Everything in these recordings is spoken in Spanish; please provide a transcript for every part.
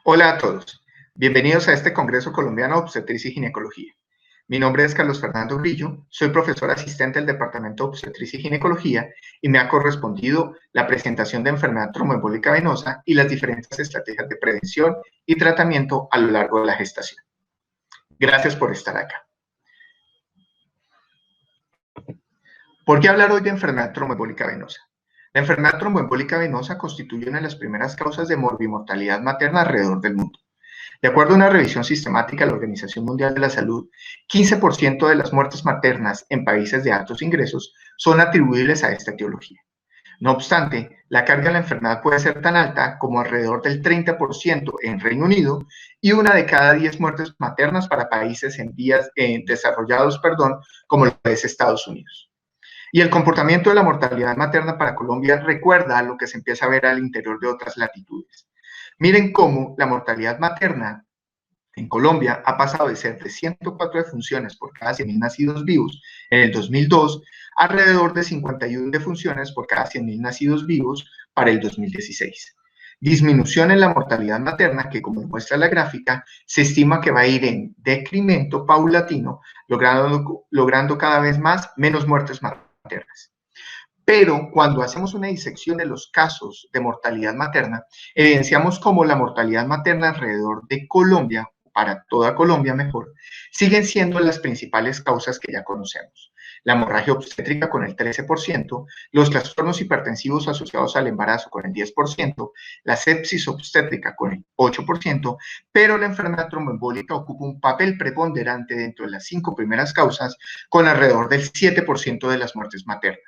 Hola a todos, bienvenidos a este Congreso Colombiano de Obstetricia y Ginecología. Mi nombre es Carlos Fernando Grillo, soy profesor asistente del Departamento de Obstetricia y Ginecología y me ha correspondido la presentación de enfermedad tromboembólica venosa y las diferentes estrategias de prevención y tratamiento a lo largo de la gestación. Gracias por estar acá. ¿Por qué hablar hoy de enfermedad tromboembólica venosa? La enfermedad tromboembólica venosa constituye una de las primeras causas de morbimortalidad materna alrededor del mundo. De acuerdo a una revisión sistemática de la Organización Mundial de la Salud, 15% de las muertes maternas en países de altos ingresos son atribuibles a esta etiología. No obstante, la carga de la enfermedad puede ser tan alta como alrededor del 30% en Reino Unido y una de cada 10 muertes maternas para países desarrollados, como lo es Estados Unidos. Y el comportamiento de la mortalidad materna para Colombia recuerda a lo que se empieza a ver al interior de otras latitudes. Miren cómo la mortalidad materna en Colombia ha pasado de ser de 104 defunciones por cada 100.000 nacidos vivos en el 2002 a alrededor de 51 defunciones por cada 100.000 nacidos vivos para el 2016. Disminución en la mortalidad materna que, como muestra la gráfica, se estima que va a ir en decremento paulatino, logrando cada vez menos muertes maternas. Pero cuando hacemos una disección de los casos de mortalidad materna, evidenciamos cómo la mortalidad materna alrededor de Colombia, para toda Colombia mejor, siguen siendo las principales causas que ya conocemos. La hemorragia obstétrica con el 13%, los trastornos hipertensivos asociados al embarazo con el 10%, la sepsis obstétrica con el 8%, pero la enfermedad tromboembólica ocupa un papel preponderante dentro de las 5 primeras causas con alrededor del 7% de las muertes maternas.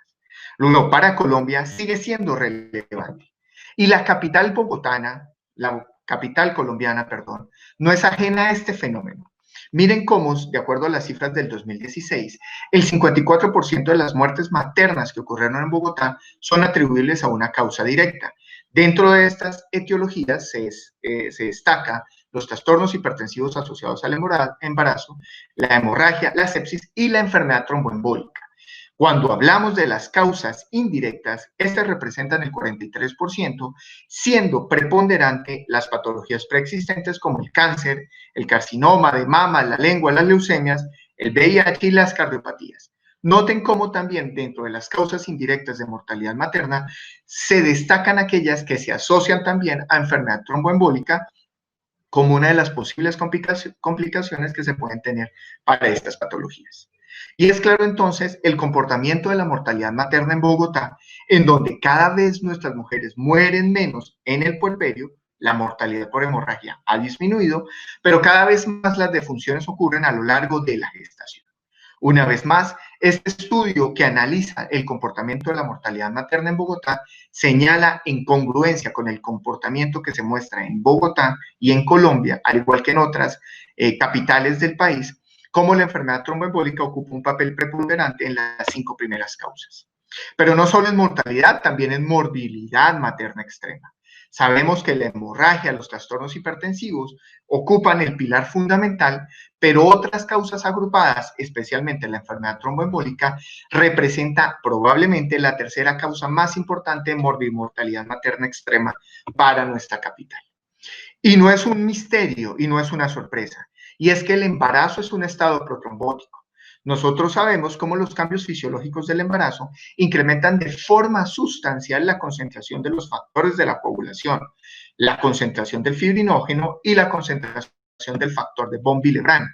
Luego, para Colombia sigue siendo relevante. Y la capital colombiana, no es ajena a este fenómeno. Miren cómo, de acuerdo a las cifras del 2016, el 54% de las muertes maternas que ocurrieron en Bogotá son atribuibles a una causa directa. Dentro de estas etiologías se destaca los trastornos hipertensivos asociados al embarazo, la hemorragia, la sepsis y la enfermedad tromboembólica. Cuando hablamos de las causas indirectas, estas representan el 43%, siendo preponderante las patologías preexistentes como el cáncer, el carcinoma de mama, la lengua, las leucemias, el VIH y las cardiopatías. Noten cómo también dentro de las causas indirectas de mortalidad materna se destacan aquellas que se asocian también a enfermedad tromboembólica como una de las posibles complicaciones que se pueden tener para estas patologías. Y es claro entonces el comportamiento de la mortalidad materna en Bogotá, en donde cada vez nuestras mujeres mueren menos en el puerperio, la mortalidad por hemorragia ha disminuido, pero cada vez más las defunciones ocurren a lo largo de la gestación. Una vez más, este estudio que analiza el comportamiento de la mortalidad materna en Bogotá señala en congruencia con el comportamiento que se muestra en Bogotá y en Colombia, al igual que en otras capitales del país, cómo la enfermedad tromboembólica ocupa un papel preponderante en las 5 primeras causas. Pero no solo en mortalidad, también en morbilidad materna extrema. Sabemos que la hemorragia, los trastornos hipertensivos, ocupan el pilar fundamental, pero otras causas agrupadas, especialmente la enfermedad tromboembólica, representa probablemente la tercera causa más importante de morbimortalidad materna extrema para nuestra capital. Y no es un misterio y no es una sorpresa, y es que el embarazo es un estado protrombótico. Nosotros sabemos cómo los cambios fisiológicos del embarazo incrementan de forma sustancial la concentración de los factores de la coagulación, la concentración del fibrinógeno y la concentración del factor de von Willebrand,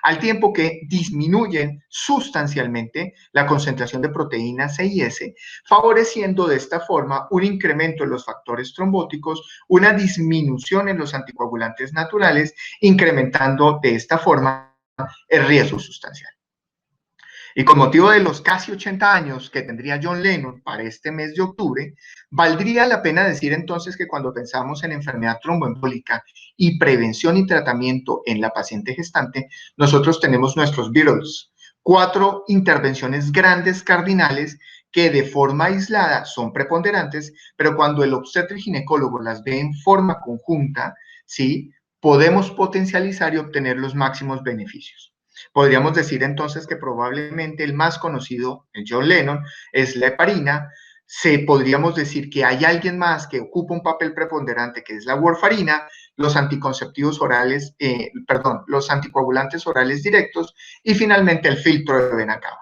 al tiempo que disminuyen sustancialmente la concentración de proteína C y S, favoreciendo de esta forma un incremento en los factores trombóticos, una disminución en los anticoagulantes naturales, incrementando de esta forma el riesgo sustancial. Y con motivo de los casi 80 años que tendría John Lennon para este mes de octubre, valdría la pena decir entonces que cuando pensamos en enfermedad tromboembólica y prevención y tratamiento en la paciente gestante, nosotros tenemos nuestros Beatles, 4 intervenciones grandes cardinales que de forma aislada son preponderantes, pero cuando el obstetra y ginecólogo las ve en forma conjunta, ¿sí?, podemos potencializar y obtener los máximos beneficios. Podríamos decir entonces que probablemente el más conocido, el John Lennon, es la heparina. Podríamos decir que hay alguien más que ocupa un papel preponderante, que es la warfarina, los anticonceptivos orales, los anticoagulantes orales directos y finalmente el filtro de vena cava.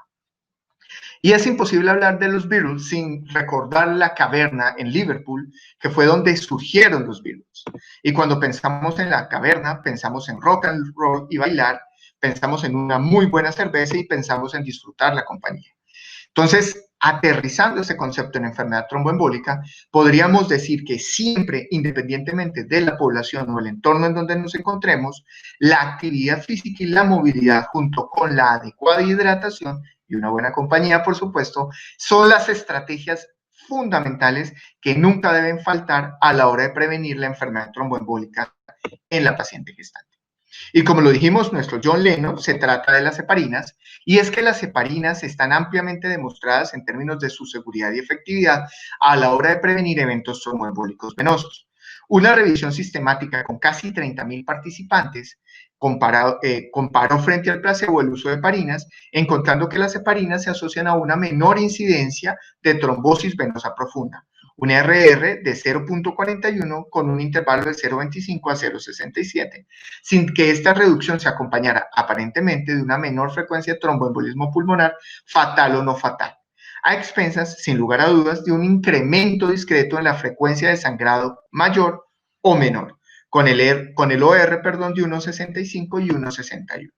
Y es imposible hablar de los Beatles sin recordar la caverna en Liverpool, que fue donde surgieron los Beatles. Y cuando pensamos en la caverna, pensamos en rock and roll y bailar, pensamos en una muy buena cerveza y pensamos en disfrutar la compañía. Entonces, aterrizando ese concepto en enfermedad tromboembólica, podríamos decir que siempre, independientemente de la población o el entorno en donde nos encontremos, la actividad física y la movilidad, junto con la adecuada hidratación y una buena compañía, por supuesto, son las estrategias fundamentales que nunca deben faltar a la hora de prevenir la enfermedad tromboembólica en la paciente gestante. Y como lo dijimos, nuestro John Lennon, se trata de las heparinas, y es que las heparinas están ampliamente demostradas en términos de su seguridad y efectividad a la hora de prevenir eventos tromboembólicos venosos. Una revisión sistemática con casi 30.000 participantes comparó frente al placebo el uso de heparinas, encontrando que las heparinas se asocian a una menor incidencia de trombosis venosa profunda, un RR de 0.41 con un intervalo de 0.25 a 0.67, sin que esta reducción se acompañara aparentemente de una menor frecuencia de tromboembolismo pulmonar, fatal o no fatal, a expensas, sin lugar a dudas, de un incremento discreto en la frecuencia de sangrado mayor o menor, con el OR de 1.65 y 1.61.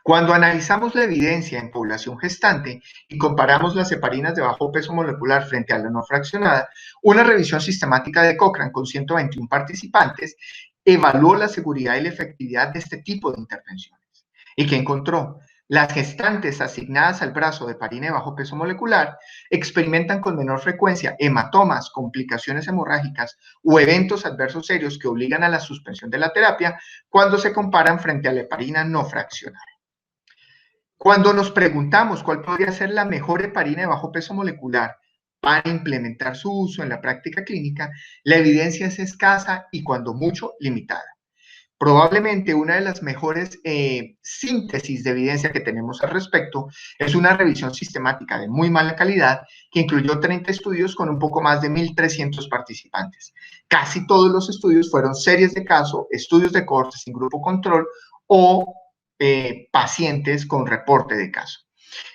Cuando analizamos la evidencia en población gestante y comparamos las heparinas de bajo peso molecular frente a la no fraccionada, una revisión sistemática de Cochrane con 121 participantes evaluó la seguridad y la efectividad de este tipo de intervenciones. ¿Y qué encontró? Las gestantes asignadas al brazo de heparina de bajo peso molecular experimentan con menor frecuencia hematomas, complicaciones hemorrágicas o eventos adversos serios que obligan a la suspensión de la terapia cuando se comparan frente a la heparina no fraccionada. Cuando nos preguntamos cuál podría ser la mejor heparina de bajo peso molecular para implementar su uso en la práctica clínica, la evidencia es escasa y cuando mucho limitada. Probablemente una de las mejores síntesis de evidencia que tenemos al respecto es una revisión sistemática de muy mala calidad que incluyó 30 estudios con un poco más de 1.300 participantes. Casi todos los estudios fueron series de caso, estudios de cohortes sin grupo control o pacientes con reporte de caso.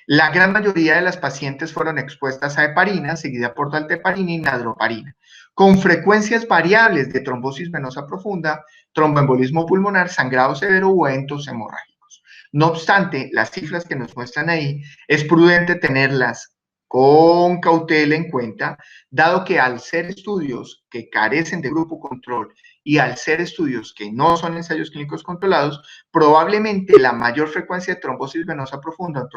La gran mayoría de las pacientes fueron expuestas a heparina, seguida por dalteparina y nadroparina, con frecuencias variables de trombosis venosa profunda, tromboembolismo pulmonar, sangrado severo o eventos hemorrágicos. No obstante, las cifras que nos muestran ahí es prudente tenerlas con cautela en cuenta, dado que al ser estudios que carecen de grupo control y al ser estudios que no son ensayos clínicos controlados, probablemente la mayor frecuencia de trombosis venosa profunda,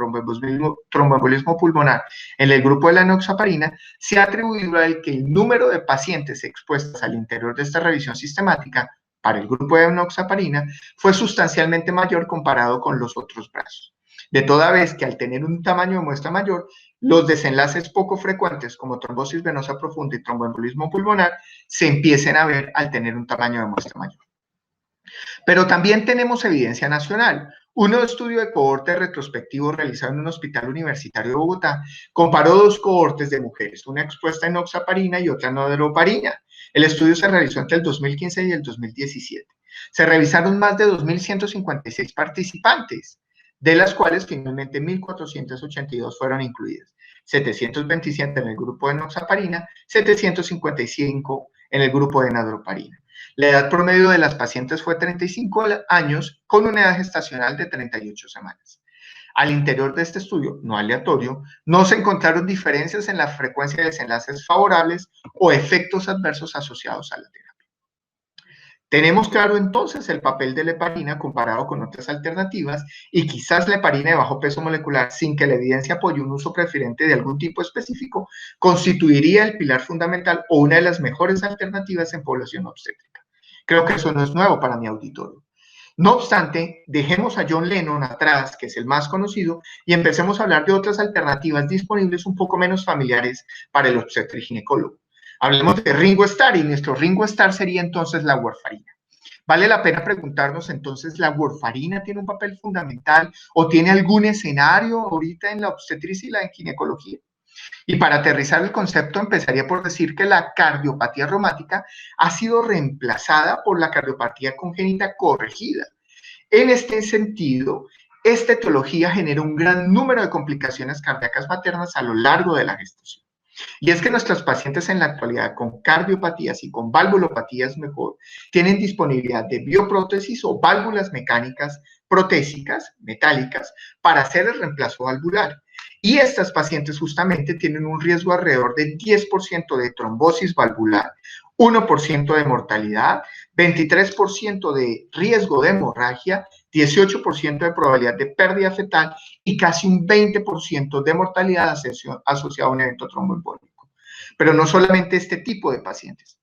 tromboembolismo pulmonar en el grupo de la enoxaparina, se ha atribuido al que el número de pacientes expuestos al interior de esta revisión sistemática para el grupo de enoxaparina fue sustancialmente mayor comparado con los otros brazos. De toda vez que al tener un tamaño de muestra mayor, los desenlaces poco frecuentes como trombosis venosa profunda y tromboembolismo pulmonar se empiecen a ver al tener un tamaño de muestra mayor. Pero también tenemos evidencia nacional. Un estudio de cohorte retrospectivo realizado en un hospital universitario de Bogotá comparó dos cohortes de mujeres, una expuesta a enoxaparina y otra a nadroparina. El estudio se realizó entre el 2015 y el 2017. Se revisaron más de 2.156 participantes, de las cuales finalmente 1.482 fueron incluidas. 727 en el grupo de enoxaparina, 755 en el grupo de nadroparina. La edad promedio de las pacientes fue 35 años con una edad gestacional de 38 semanas. Al interior de este estudio, no aleatorio, no se encontraron diferencias en la frecuencia de desenlaces favorables o efectos adversos asociados a la terapia. Tenemos claro entonces el papel de la heparina comparado con otras alternativas y quizás la heparina de bajo peso molecular, sin que la evidencia apoye un uso preferente de algún tipo específico, constituiría el pilar fundamental o una de las mejores alternativas en población obstétrica. Creo que eso no es nuevo para mi auditorio. No obstante, dejemos a John Lennon atrás, que es el más conocido, y empecemos a hablar de otras alternativas disponibles un poco menos familiares para el obstetra y ginecólogo. Hablemos de Ringo Starr y nuestro Ringo Starr sería entonces la warfarina. Vale la pena preguntarnos entonces, ¿la warfarina tiene un papel fundamental o tiene algún escenario ahorita en la obstetricia y la ginecología? Y para aterrizar el concepto, empezaría por decir que la cardiopatía reumática ha sido reemplazada por la cardiopatía congénita corregida. En este sentido, esta etiología genera un gran número de complicaciones cardíacas maternas a lo largo de la gestación. Y es que nuestros pacientes en la actualidad con cardiopatías y con valvulopatías mejor tienen disponibilidad de bioprótesis o válvulas mecánicas protésicas, metálicas, para hacer el reemplazo valvular. Y estas pacientes justamente tienen un riesgo alrededor de 10% de trombosis valvular, 1% de mortalidad, 23% de riesgo de hemorragia, 18% de probabilidad de pérdida fetal y casi un 20% de mortalidad asociada a un evento tromboembólico. Pero no solamente este tipo de pacientes.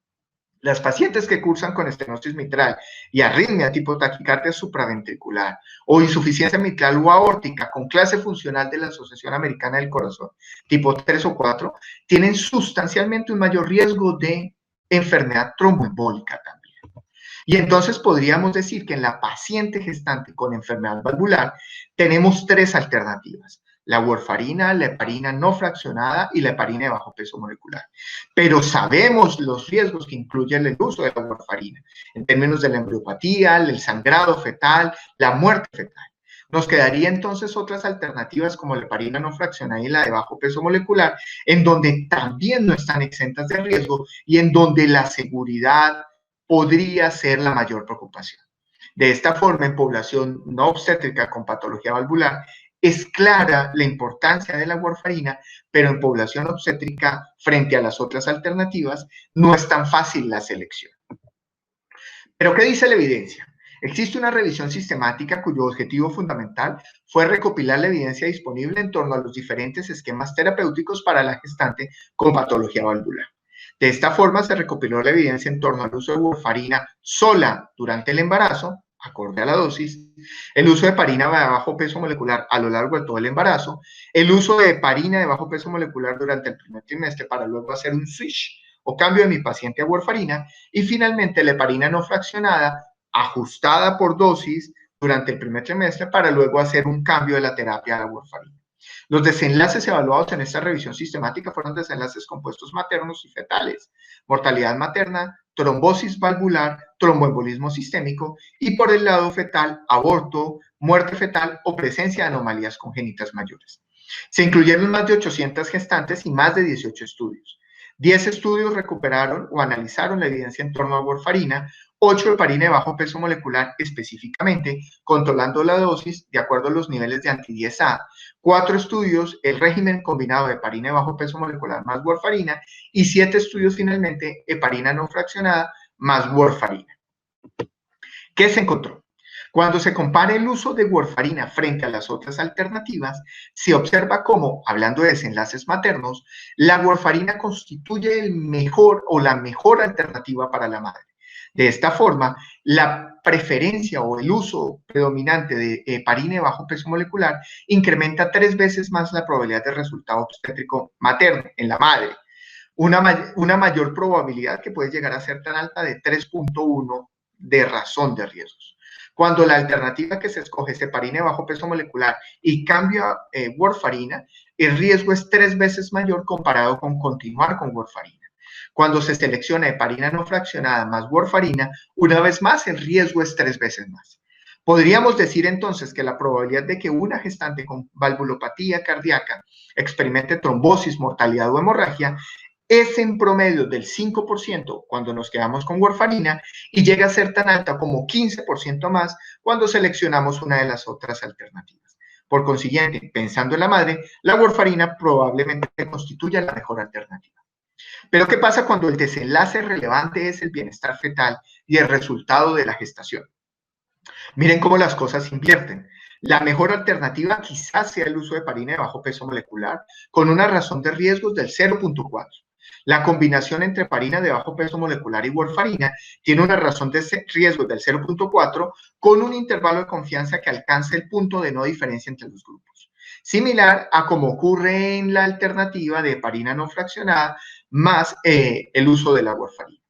Las pacientes que cursan con estenosis mitral y arritmia tipo taquicardia supraventricular o insuficiencia mitral o aórtica con clase funcional de la Asociación Americana del Corazón tipo 3 o 4 tienen sustancialmente un mayor riesgo de enfermedad tromboembólica también. Y entonces podríamos decir que en la paciente gestante con enfermedad valvular tenemos tres alternativas: la warfarina, la heparina no fraccionada y la heparina de bajo peso molecular. Pero sabemos los riesgos que incluye el uso de la warfarina en términos de la embriopatía, el sangrado fetal, la muerte fetal. Nos quedaría entonces otras alternativas como la heparina no fraccionada y la de bajo peso molecular, en donde también no están exentas de riesgo y en donde la seguridad podría ser la mayor preocupación. De esta forma, en población no obstétrica con patología valvular, es clara la importancia de la warfarina, pero en población obstétrica, frente a las otras alternativas, no es tan fácil la selección. ¿Pero qué dice la evidencia? Existe una revisión sistemática cuyo objetivo fundamental fue recopilar la evidencia disponible en torno a los diferentes esquemas terapéuticos para la gestante con patología valvular. De esta forma se recopiló la evidencia en torno al uso de warfarina sola durante el embarazo, acorde a la dosis, el uso de heparina de bajo peso molecular a lo largo de todo el embarazo, el uso de heparina de bajo peso molecular durante el primer trimestre para luego hacer un switch o cambio de mi paciente a warfarina, y finalmente la heparina no fraccionada ajustada por dosis durante el primer trimestre para luego hacer un cambio de la terapia a la warfarina. Los desenlaces evaluados en esta revisión sistemática fueron desenlaces compuestos maternos y fetales, mortalidad materna, trombosis valvular, tromboembolismo sistémico y por el lado fetal, aborto, muerte fetal o presencia de anomalías congénitas mayores. Se incluyeron más de 800 gestantes y más de 18 estudios. 10 estudios recuperaron o analizaron la evidencia en torno a warfarina, 8 de heparina de bajo peso molecular específicamente, controlando la dosis de acuerdo a los niveles de anti-10A, 4 estudios el régimen combinado de heparina de bajo peso molecular más warfarina y 7 estudios finalmente heparina no fraccionada más warfarina. ¿Qué se encontró? Cuando se compara el uso de warfarina frente a las otras alternativas, se observa cómo, hablando de desenlaces maternos, la warfarina constituye el mejor o la mejor alternativa para la madre. De esta forma, la preferencia o el uso predominante de heparina de bajo peso molecular incrementa 3 veces más la probabilidad de resultado obstétrico materno en la madre. Una mayor probabilidad que puede llegar a ser tan alta de 3.1 de razón de riesgos. Cuando la alternativa que se escoge es heparina de bajo peso molecular y cambia warfarina, el riesgo es 3 veces mayor comparado con continuar con warfarina. Cuando se selecciona heparina no fraccionada más warfarina, una vez más el riesgo es 3 veces más. Podríamos decir entonces que la probabilidad de que una gestante con valvulopatía cardíaca experimente trombosis, mortalidad o hemorragia es en promedio del 5% cuando nos quedamos con warfarina y llega a ser tan alta como 15% más cuando seleccionamos una de las otras alternativas. Por consiguiente, pensando en la madre, la warfarina probablemente constituya la mejor alternativa. Pero ¿qué pasa cuando el desenlace relevante es el bienestar fetal y el resultado de la gestación? Miren cómo las cosas invierten. La mejor alternativa quizás sea el uso de heparina de bajo peso molecular con una razón de riesgos del 0.4. La combinación entre heparina de bajo peso molecular y warfarina tiene una razón de riesgo del 0.4 con un intervalo de confianza que alcanza el punto de no diferencia entre los grupos. Similar a como ocurre en la alternativa de heparina no fraccionada más el uso de la warfarina.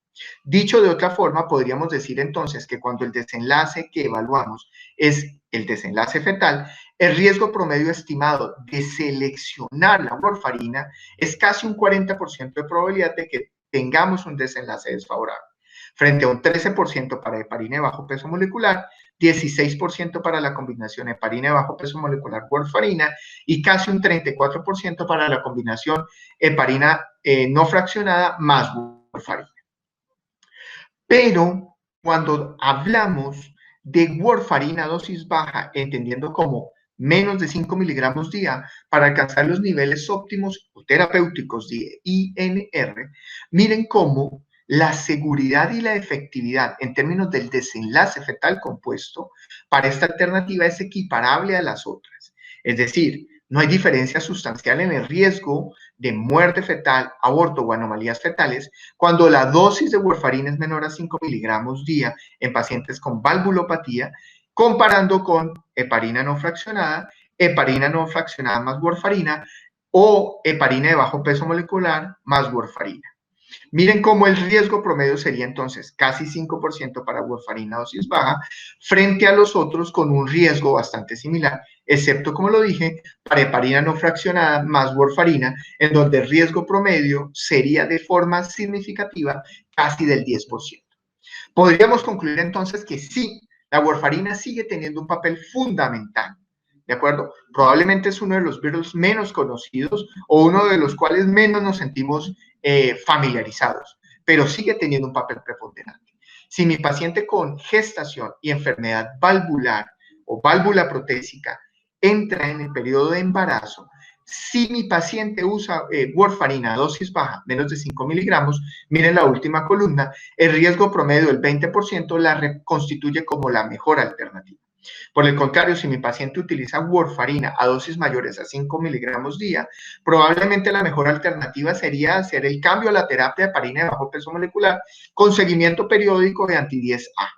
Dicho de otra forma, podríamos decir entonces que cuando el desenlace que evaluamos es el desenlace fetal, el riesgo promedio estimado de seleccionar la warfarina es casi un 40% de probabilidad de que tengamos un desenlace desfavorable, frente a un 13% para heparina de bajo peso molecular, 16% para la combinación heparina de bajo peso molecular warfarina y casi un 34% para la combinación heparina no fraccionada más warfarina. Pero cuando hablamos de warfarina a dosis baja, entendiendo como menos de 5 miligramos día para alcanzar los niveles óptimos o terapéuticos de INR, miren cómo la seguridad y la efectividad en términos del desenlace fetal compuesto para esta alternativa es equiparable a las otras. Es decir, no hay diferencia sustancial en el riesgo de muerte fetal, aborto o anomalías fetales cuando la dosis de warfarina es menor a 5 miligramos día en pacientes con valvulopatía, comparando con heparina no fraccionada más warfarina o heparina de bajo peso molecular más warfarina. Miren cómo el riesgo promedio sería entonces casi 5% para warfarina dosis baja frente a los otros con un riesgo bastante similar, excepto, como lo dije, para heparina no fraccionada más warfarina, en donde el riesgo promedio sería de forma significativa casi del 10%. Podríamos concluir entonces que sí, la warfarina sigue teniendo un papel fundamental. ¿De acuerdo? Probablemente es uno de los virus menos conocidos o uno de los cuales menos nos sentimos familiarizados, pero sigue teniendo un papel preponderante. Si mi paciente con gestación y enfermedad valvular o válvula protésica entra en el periodo de embarazo, si mi paciente usa warfarina a dosis baja, menos de 5 miligramos, miren la última columna, el riesgo promedio del 20% la constituye como la mejor alternativa. Por el contrario, si mi paciente utiliza warfarina a dosis mayores a 5 miligramos día, probablemente la mejor alternativa sería hacer el cambio a la terapia de heparina de bajo peso molecular con seguimiento periódico de anti-10A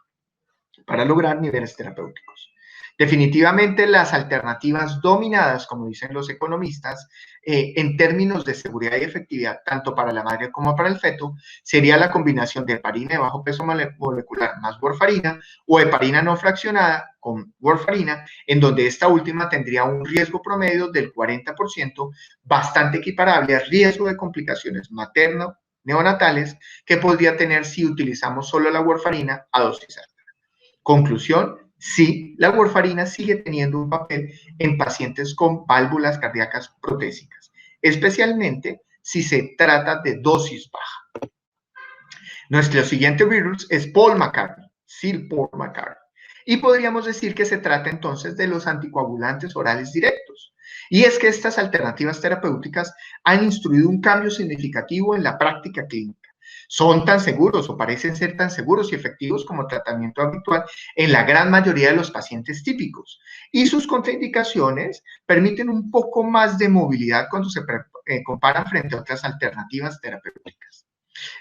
para lograr niveles terapéuticos. Definitivamente las alternativas dominadas, como dicen los economistas, en términos de seguridad y efectividad, tanto para la madre como para el feto, sería la combinación de heparina de bajo peso molecular más warfarina o heparina no fraccionada con warfarina, en donde esta última tendría un riesgo promedio del 40%, bastante equiparable al riesgo de complicaciones materno-neonatales que podría tener si utilizamos solo la warfarina a dosis alta. Conclusión, sí, la warfarina sigue teniendo un papel en pacientes con válvulas cardíacas protésicas, especialmente si se trata de dosis baja. Nuestro siguiente virus es Paul McCartney, Sir Paul McCartney. Y podríamos decir que se trata entonces de los anticoagulantes orales directos. Y es que estas alternativas terapéuticas han instruido un cambio significativo en la práctica clínica. Son tan seguros o parecen ser tan seguros y efectivos como tratamiento habitual en la gran mayoría de los pacientes típicos. Y sus contraindicaciones permiten un poco más de movilidad cuando se comparan frente a otras alternativas terapéuticas.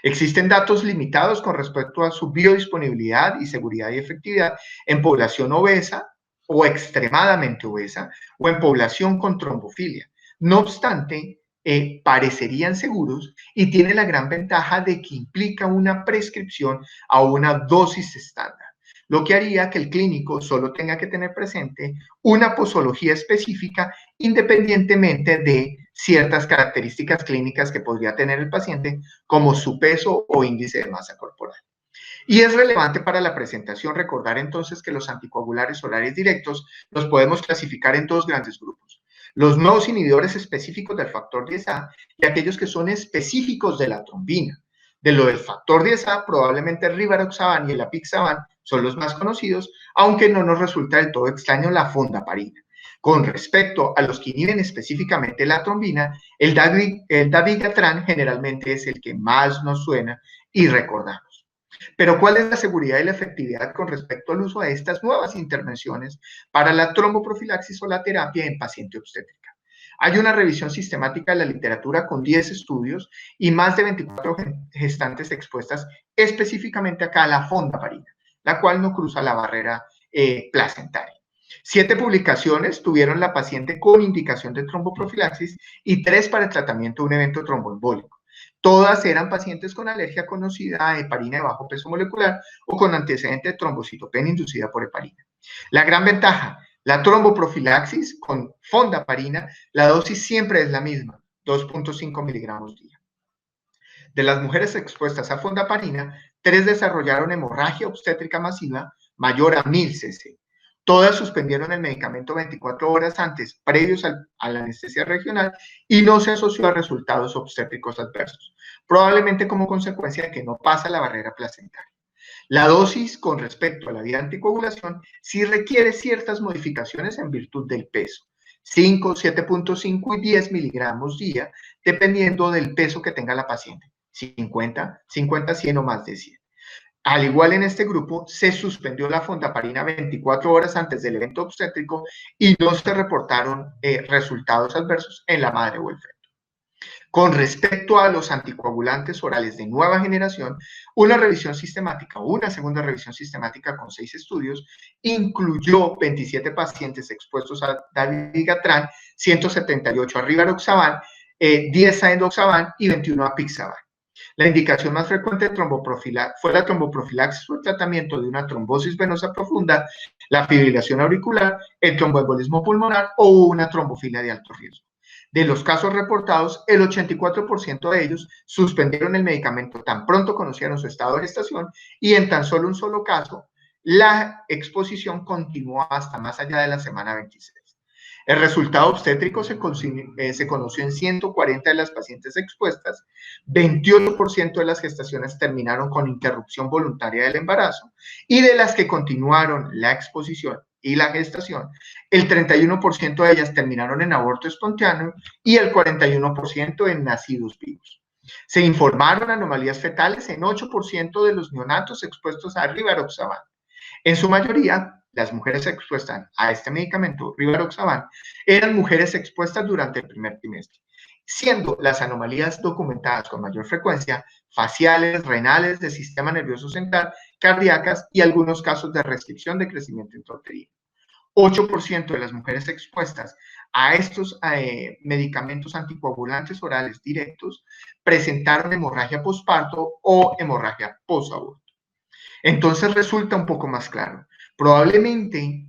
Existen datos limitados con respecto a su biodisponibilidad y seguridad y efectividad en población obesa o extremadamente obesa o en población con trombofilia. No obstante, parecerían seguros y tiene la gran ventaja de que implica una prescripción a una dosis estándar, lo que haría que el clínico solo tenga que tener presente una posología específica independientemente de ciertas características clínicas que podría tener el paciente, como su peso o índice de masa corporal. Y es relevante para la presentación recordar entonces que los anticoagulares orales directos los podemos clasificar en dos grandes grupos. Los nuevos inhibidores específicos del factor 10A y aquellos que son específicos de la trombina. De lo del factor 10A, probablemente el rivaroxaban y el apixaban son los más conocidos, aunque no nos resulta del todo extraño la fondaparinina. Con respecto a los que inhiben específicamente la trombina, el dabigatran generalmente es el que más nos suena y recordamos. Pero ¿cuál es la seguridad y la efectividad con respecto al uso de estas nuevas intervenciones para la tromboprofilaxis o la terapia en paciente obstétrica? Hay una revisión sistemática de la literatura con 10 estudios y más de 24 gestantes expuestas específicamente acá a la fondaparinina, la cual no cruza la barrera placentaria. 7 publicaciones tuvieron la paciente con indicación de tromboprofilaxis y 3 para el tratamiento de un evento tromboembólico. Todas eran pacientes con alergia conocida a heparina de bajo peso molecular o con antecedente de trombocitopenia inducida por heparina. La gran ventaja, la tromboprofilaxis con fondaparinina, la dosis siempre es la misma, 2.5 miligramos día. De las mujeres expuestas a fondaparinina, 3 desarrollaron hemorragia obstétrica masiva mayor a 1000 cc. Todas suspendieron el medicamento 24 horas antes, previos a la anestesia regional, y no se asoció a resultados obstétricos adversos, probablemente como consecuencia de que no pasa la barrera placentaria. La dosis con respecto a la vía de anticoagulación sí requiere ciertas modificaciones en virtud del peso, 5, 7.5 y 10 miligramos día, dependiendo del peso que tenga la paciente, 50, 100 o más de 100. Al igual en este grupo, se suspendió la fondaparinina 24 horas antes del evento obstétrico y no se reportaron resultados adversos en la madre o el feto. Con respecto a los anticoagulantes orales de nueva generación, una segunda revisión sistemática con 6 estudios incluyó 27 pacientes expuestos a dabigatran, 178 a rivaroxaban, 10 a endoxaban y 21 a pixaban. La indicación más frecuente de fue la tromboprofilaxis o el tratamiento de una trombosis venosa profunda, la fibrilación auricular, el tromboembolismo pulmonar o una trombofilia de alto riesgo. De los casos reportados, el 84% de ellos suspendieron el medicamento tan pronto conocieron su estado de gestación y en tan solo un solo caso, la exposición continuó hasta más allá de la semana 26. El resultado obstétrico se conoció en 140 de las pacientes expuestas, 28% de las gestaciones terminaron con interrupción voluntaria del embarazo y de las que continuaron la exposición y la gestación, el 31% de ellas terminaron en aborto espontáneo y el 41% en nacidos vivos. Se informaron anomalías fetales en 8% de los neonatos expuestos a rivaroxaban. En su mayoría, las mujeres expuestas a este medicamento, rivaroxaban, eran mujeres expuestas durante el primer trimestre, siendo las anomalías documentadas con mayor frecuencia faciales, renales, del sistema nervioso central, cardíacas y algunos casos de restricción de crecimiento intrauterino. 8% de las mujeres expuestas a estos medicamentos anticoagulantes orales directos presentaron hemorragia posparto o hemorragia posaborto. Entonces resulta un poco más claro. Probablemente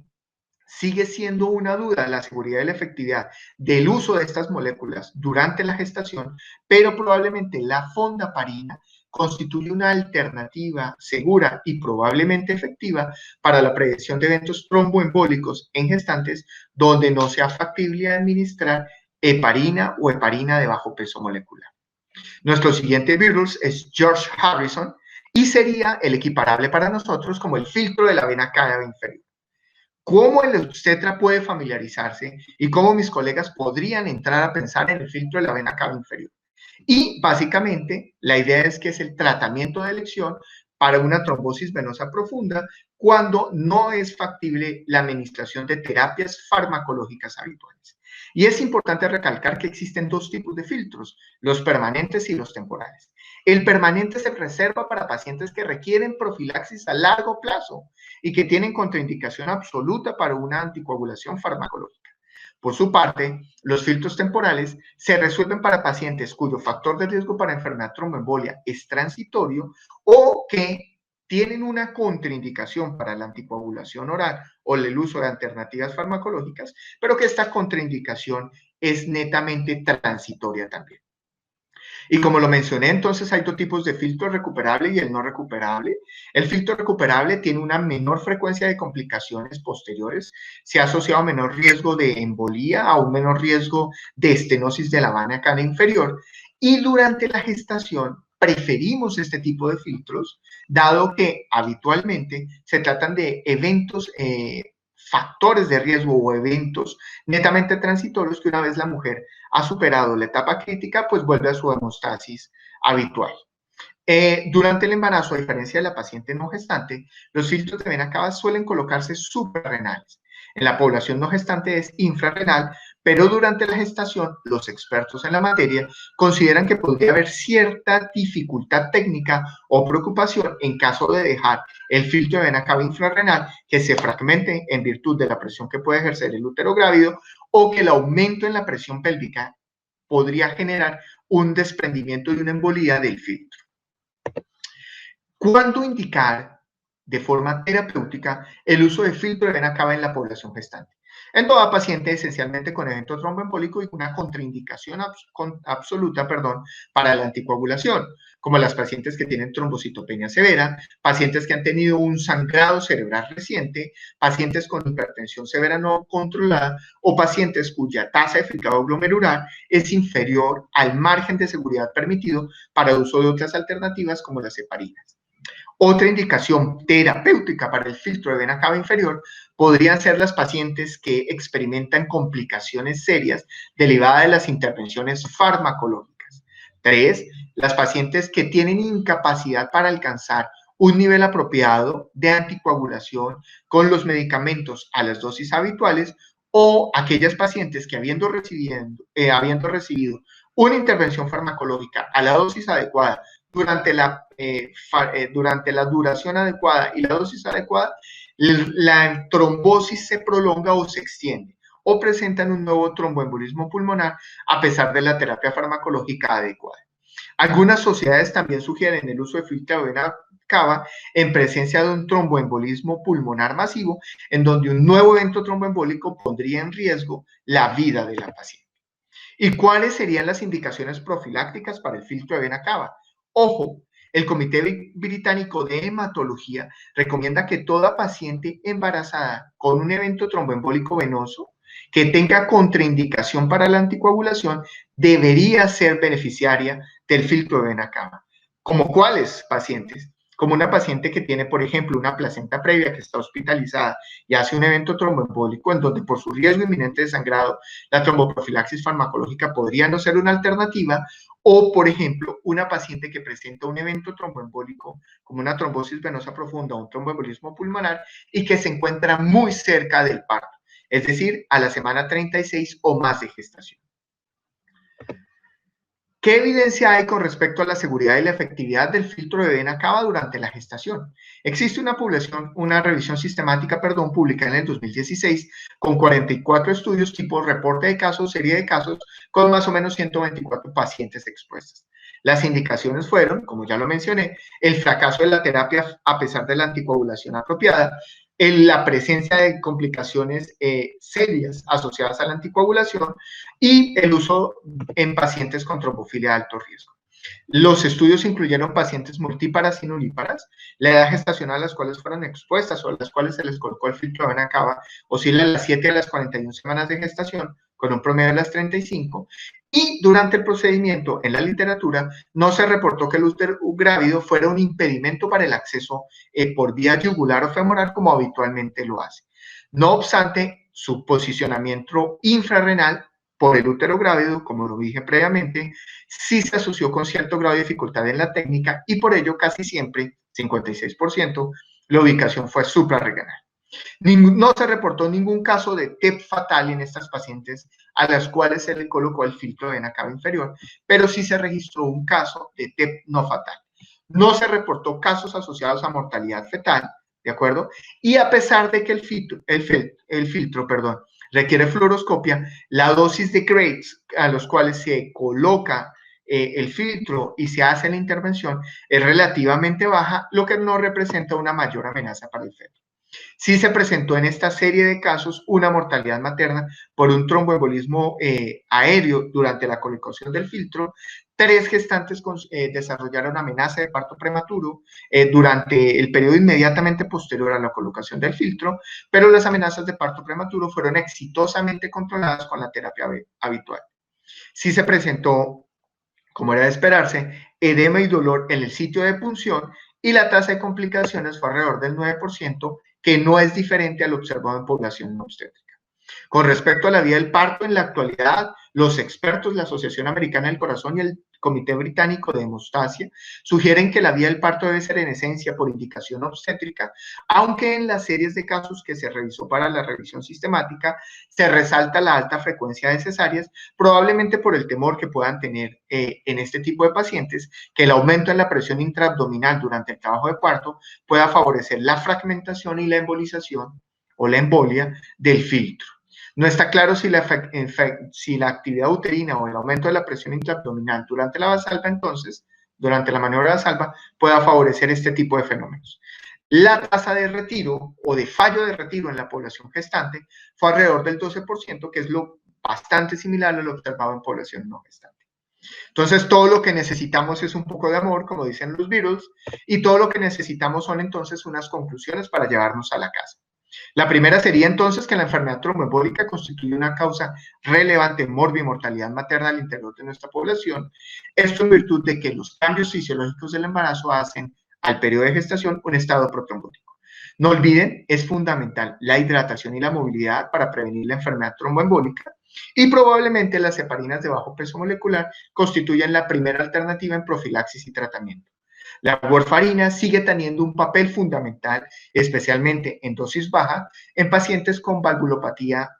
sigue siendo una duda la seguridad y la efectividad del uso de estas moléculas durante la gestación, pero probablemente la fondaparinina constituye una alternativa segura y probablemente efectiva para la prevención de eventos tromboembólicos en gestantes donde no sea factible administrar heparina o heparina de bajo peso molecular. Nuestro siguiente virus es George Harrison y sería el equiparable para nosotros como el filtro de la vena cava inferior. ¿Cómo el obstetra puede familiarizarse y cómo mis colegas podrían entrar a pensar en el filtro de la vena cava inferior? Y básicamente la idea es que es el tratamiento de elección para una trombosis venosa profunda cuando no es factible la administración de terapias farmacológicas habituales. Y es importante recalcar que existen dos tipos de filtros, los permanentes y los temporales. El permanente se reserva para pacientes que requieren profilaxis a largo plazo y que tienen contraindicación absoluta para una anticoagulación farmacológica. Por su parte, los filtros temporales se resuelven para pacientes cuyo factor de riesgo para enfermedad tromboembolia es transitorio o que tienen una contraindicación para la anticoagulación oral o el uso de alternativas farmacológicas, pero que esta contraindicación es netamente transitoria también. Y como lo mencioné, entonces hay dos tipos de filtro recuperable y el no recuperable. El filtro recuperable tiene una menor frecuencia de complicaciones posteriores, se ha asociado a menor riesgo de embolía, a un menor riesgo de estenosis de la vena cava inferior. Y durante la gestación preferimos este tipo de filtros, dado que habitualmente se tratan de eventos factores de riesgo o eventos netamente transitorios que una vez la mujer ha superado la etapa crítica, pues vuelve a su hemostasis habitual. Durante el embarazo, a diferencia de la paciente no gestante, los filtros de vena cava suelen colocarse suprarrenales. En la población no gestante es infrarrenal, pero durante la gestación, los expertos en la materia consideran que podría haber cierta dificultad técnica o preocupación en caso de dejar el filtro de vena cava infrarrenal que se fragmente en virtud de la presión que puede ejercer el útero grávido o que el aumento en la presión pélvica podría generar un desprendimiento y una embolía del filtro. ¿Cuándo indicar de forma terapéutica el uso de filtro de vena cava en la población gestante? En toda paciente esencialmente con evento tromboembólico y una contraindicación absoluta, para la anticoagulación, como las pacientes que tienen trombocitopenia severa, pacientes que han tenido un sangrado cerebral reciente, pacientes con hipertensión severa no controlada o pacientes cuya tasa de filtrado glomerular es inferior al margen de seguridad permitido para el uso de otras alternativas como las heparinas. Otra indicación terapéutica para el filtro de vena cava inferior podrían ser las pacientes que experimentan complicaciones serias derivadas de las intervenciones farmacológicas. 3. Las pacientes que tienen incapacidad para alcanzar un nivel apropiado de anticoagulación con los medicamentos a las dosis habituales o aquellas pacientes que habiendo recibido una intervención farmacológica a la dosis adecuada durante la duración adecuada y la dosis adecuada, la trombosis se prolonga o se extiende o presentan un nuevo tromboembolismo pulmonar a pesar de la terapia farmacológica adecuada. Algunas sociedades también sugieren el uso de filtro de vena cava en presencia de un tromboembolismo pulmonar masivo, en donde un nuevo evento tromboembólico pondría en riesgo la vida de la paciente. ¿Y cuáles serían las indicaciones profilácticas para el filtro de vena cava? Ojo, el Comité Británico de Hematología recomienda que toda paciente embarazada con un evento tromboembólico venoso que tenga contraindicación para la anticoagulación debería ser beneficiaria del filtro de vena cava. ¿Como cuáles pacientes? Como una paciente que tiene, por ejemplo, una placenta previa que está hospitalizada y hace un evento tromboembólico en donde por su riesgo inminente de sangrado la tromboprofilaxis farmacológica podría no ser una alternativa, o, por ejemplo, una paciente que presenta un evento tromboembólico como una trombosis venosa profunda o un tromboembolismo pulmonar y que se encuentra muy cerca del parto, es decir, a la semana 36 o más de gestación. ¿Qué evidencia hay con respecto a la seguridad y la efectividad del filtro de vena cava durante la gestación? Existe una revisión sistemática, publicada en el 2016 con 44 estudios tipo reporte de casos, serie de casos, con más o menos 124 pacientes expuestas. Las indicaciones fueron, como ya lo mencioné, el fracaso de la terapia a pesar de la anticoagulación apropiada, la presencia de complicaciones serias asociadas a la anticoagulación y el uso en pacientes con trombofilia de alto riesgo. Los estudios incluyeron pacientes multíparas y nulíparas, la edad gestacional a las cuales fueron expuestas o a las cuales se les colocó el filtro de vena cava oscila de las 7 a las 41 semanas de gestación, con un promedio de las 35, y durante el procedimiento, en la literatura, no se reportó que el útero grávido fuera un impedimento para el acceso por vía yugular o femoral como habitualmente lo hace. No obstante, su posicionamiento infrarrenal por el útero grávido, como lo dije previamente, sí se asoció con cierto grado de dificultad en la técnica y por ello casi siempre, 56%, la ubicación fue suprarrenal. No se reportó ningún caso de TEP fatal en estas pacientes a las cuales se le colocó el filtro de vena cava inferior, pero sí se registró un caso de TEP no fatal. No se reportó casos asociados a mortalidad fetal, ¿de acuerdo? Y a pesar de que el filtro requiere fluoroscopia, la dosis de grades a los cuales se coloca el filtro y se hace la intervención es relativamente baja, lo que no representa una mayor amenaza para el feto. Sí se presentó en esta serie de casos una mortalidad materna por un tromboembolismo aéreo durante la colocación del filtro. 3 gestantes desarrollaron amenaza de parto prematuro durante el periodo inmediatamente posterior a la colocación del filtro, pero las amenazas de parto prematuro fueron exitosamente controladas con la terapia habitual. Sí se presentó, como era de esperarse, edema y dolor en el sitio de punción y la tasa de complicaciones fue alrededor del 9%, que no es diferente al observado en población no obstétrica. Con respecto a la vía del parto, en la actualidad, los expertos, la Asociación Americana del Corazón y el Comité Británico de Hemostasia sugieren que la vía del parto debe ser en esencia por indicación obstétrica, aunque en las series de casos que se revisó para la revisión sistemática se resalta la alta frecuencia de cesáreas, probablemente por el temor que puedan tener en este tipo de pacientes que el aumento en la presión intraabdominal durante el trabajo de parto pueda favorecer la fragmentación y la embolización o la embolia del filtro. No está claro si la actividad uterina o el aumento de la presión intraabdominal durante la valsalva, entonces, durante la maniobra de valsalva, pueda favorecer este tipo de fenómenos. La tasa de retiro o de fallo de retiro en la población gestante fue alrededor del 12%, que es lo bastante similar a lo observado en población no gestante. Entonces, todo lo que necesitamos es un poco de amor, como dicen los Beatles, y todo lo que necesitamos son entonces unas conclusiones para llevarnos a la casa. La primera sería entonces que la enfermedad tromboembólica constituye una causa relevante en morbimortalidad materna al interior de nuestra población. Esto en virtud de que los cambios fisiológicos del embarazo hacen al periodo de gestación un estado protrombótico. No olviden, es fundamental la hidratación y la movilidad para prevenir la enfermedad tromboembólica y probablemente las heparinas de bajo peso molecular constituyen la primera alternativa en profilaxis y tratamiento. La warfarina sigue teniendo un papel fundamental, especialmente en dosis baja, en pacientes con valvulopatía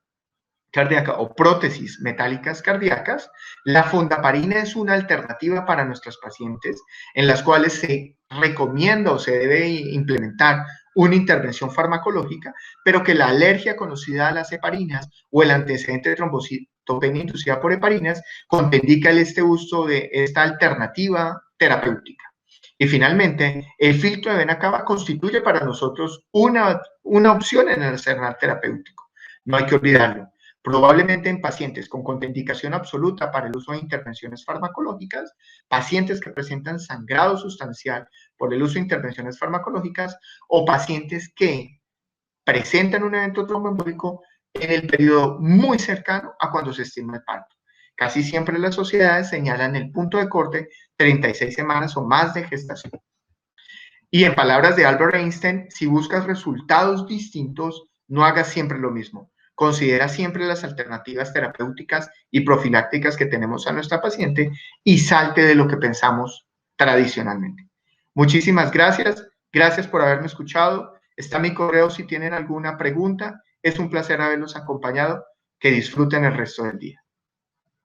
cardíaca o prótesis metálicas cardíacas. La fondaparinina es una alternativa para nuestros pacientes en las cuales se recomienda o se debe implementar una intervención farmacológica, pero que la alergia conocida a las heparinas o el antecedente de trombocitopenia inducida por heparinas contraindica este uso de esta alternativa terapéutica. Y finalmente, el filtro de vena cava constituye para nosotros una opción en el arsenal terapéutico. No hay que olvidarlo. Probablemente en pacientes con contraindicación absoluta para el uso de intervenciones farmacológicas, pacientes que presentan sangrado sustancial por el uso de intervenciones farmacológicas o pacientes que presentan un evento tromboembólico en el periodo muy cercano a cuando se estima el parto. Casi siempre las sociedades señalan el punto de corte 36 semanas o más de gestación. Y en palabras de Albert Einstein, si buscas resultados distintos, no hagas siempre lo mismo. Considera siempre las alternativas terapéuticas y profilácticas que tenemos a nuestra paciente y salte de lo que pensamos tradicionalmente. Muchísimas gracias. Gracias por haberme escuchado. Está mi correo si tienen alguna pregunta. Es un placer haberlos acompañado. Que disfruten el resto del día.